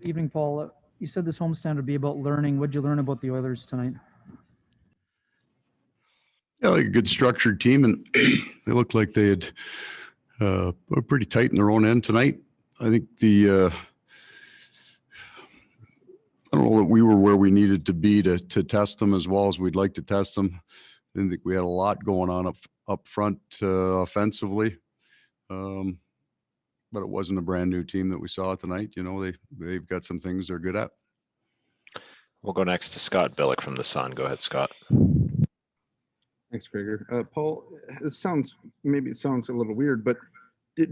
Evening, Paul. You said this homestand would be about learning. What'd you learn about the Oilers tonight? Yeah, like a good structured team, and they looked like they had were pretty tight in their own end tonight. I think I don't know that we were where we needed to be to test them as well as we'd like to test them. I didn't think we had a lot going on up front offensively, but it wasn't a brand new team that we saw tonight. You know, they've got some things they're good at. We'll go next to Scott Billick from the Sun. Go ahead, Scott. Thanks, Gregor. Paul, it sounds a little weird, but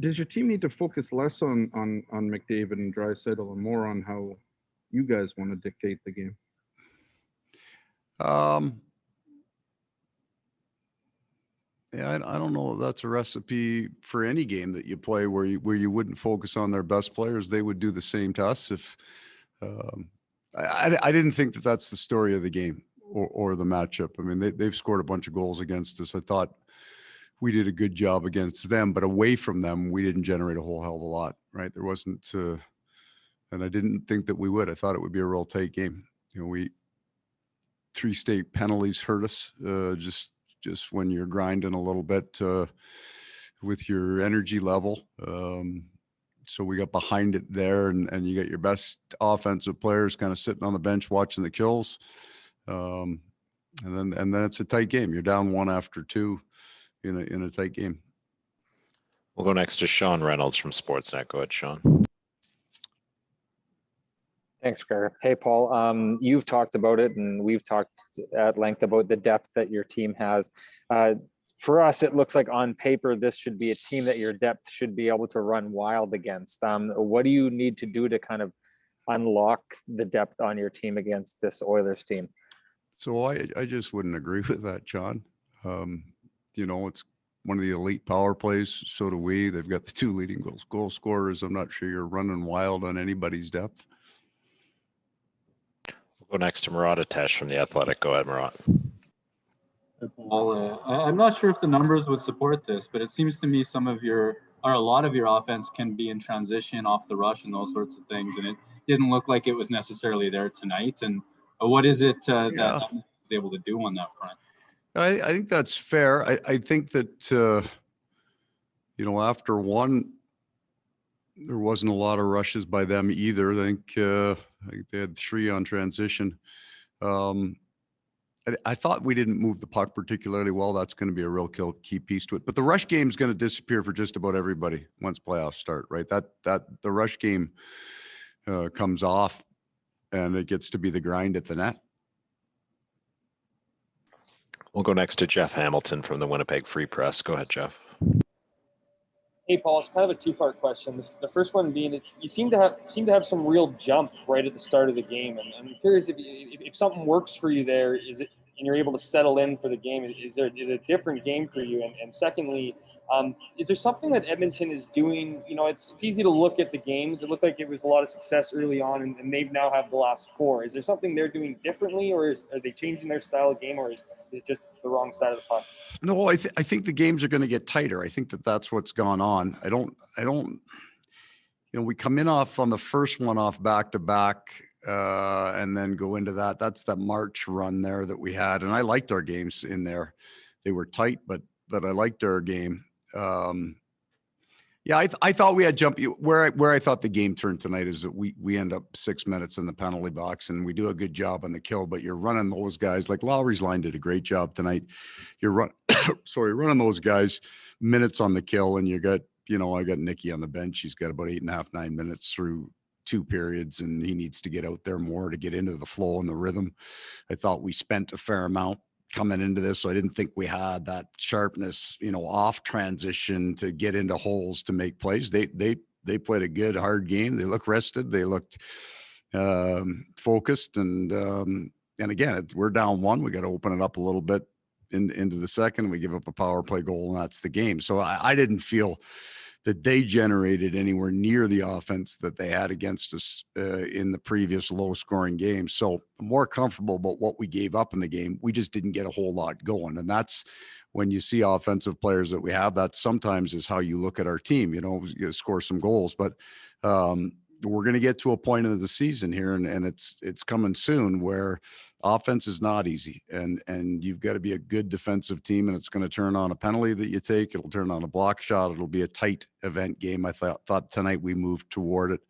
does your team need to focus less on McDavid and Draisaitl and more on how you guys want to dictate the game? Yeah, I don't know if that's a recipe for any game that you play where you wouldn't focus on their best players. They would do the same to us. If I didn't think that that's the story of the game or the matchup. I mean, they've scored a bunch of goals against us. I thought we did a good job against them, but away from them, we didn't generate a whole hell of a lot, right? There wasn't, and I didn't think that we would. I thought it would be a real tight game. You know, 3 state penalties hurt us, just when you're grinding a little bit with your energy level. So we got behind it there, and you got your best offensive players kind of sitting on the bench watching the kills. And then it's a tight game. You're down 1 after 2 in a tight game. We'll go next to Sean Reynolds from Sportsnet. Go ahead, Sean. Thanks, Gregor. Hey, Paul, you've talked about it, and we've talked at length about the depth that your team has. For us, it looks like on paper, this should be a team that your depth should be able to run wild against. What do you need to do to kind of unlock the depth on your team against this Oilers team? So I just wouldn't agree with that, John. You know, it's one of the elite power plays. So do we. They've got the 2 leading goal scorers. I'm not sure you're running wild on anybody's depth. We'll go next to Murat Atesh from The Athletic. Go ahead, Murat. Paul, I'm not sure if the numbers would support this, but it seems to me a lot of your offense can be in transition off the rush and those sorts of things, and it didn't look like it was necessarily there tonight. And what is it that was able to do on that front? I think that's fair. I think that, you know, after 1, there wasn't a lot of rushes by them either. I think they had 3 on transition. I thought we didn't move the puck particularly well. That's going to be a real key piece to it. But the rush game is going to disappear for just about everybody once playoffs start, right? That the rush game comes off, and it gets to be the grind at the net. We'll go next to Jeff Hamilton from the Winnipeg Free Press. Go ahead, Jeff. Hey, Paul, it's kind of a 2-part question. The first one being, you seem to have some real jump right at the start of the game, and I'm curious if something works for you there. Is it, and you're able to settle in for the game? Is it a different game for you? And secondly, is there something that Edmonton is doing? You know, it's easy to look at the games. It looked like it was a lot of success early on, and they've now have the last 4. Is there something they're doing differently, or are they changing their style of game, or is it just the wrong side of the puck? No, I think the games are going to get tighter. I think that's what's gone on. I don't, you know, we come in off on the first one off back-to-back and then go into that. That's the March run there that we had. And I liked our games in there. They were tight, but I liked our game. Yeah, I thought we had jump. Where I thought the game turned tonight is that we end up 6 minutes in the penalty box, and we do a good job on the kill. But you're running those guys like Lowry's line did a great job tonight. You're running those guys minutes on the kill, and you got, you know, I got Nicky on the bench. He's got about 8.5, 9 minutes through 2 periods, and he needs to get out there more to get into the flow and the rhythm. I thought we spent a fair amount coming into this, so I didn't think we had that sharpness, you know, off transition to get into holes to make plays. They played a good hard game. They looked rested. They looked focused, and again, we're down 1. We got to open it up a little bit into the second. We give up a power play goal, and that's the game. So I didn't feel that they generated anywhere near the offense that they had against us in the previous low-scoring games. So I'm more comfortable about what we gave up in the game. We just didn't get a whole lot going, and that's when you see offensive players that we have. That sometimes is how you look at our team. You know, you score some goals, but we're going to get to a point of the season here, and it's coming soon, where offense is not easy, and you've got to be a good defensive team, and it's going to turn on a penalty that you take. It'll turn on a block shot. It'll be a tight event game. I thought tonight we moved toward it.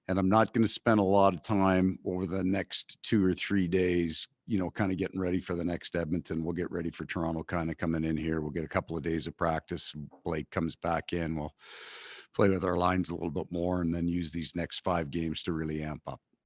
And I'm not going to spend a lot of time over the next 2 or 3 days, kind of getting ready for the next Edmonton. We'll get ready for Toronto kind of coming in here. We'll get a couple of days of practice. Blake comes back in. We'll play with our lines a little bit more and then use these next 5 games to really amp up.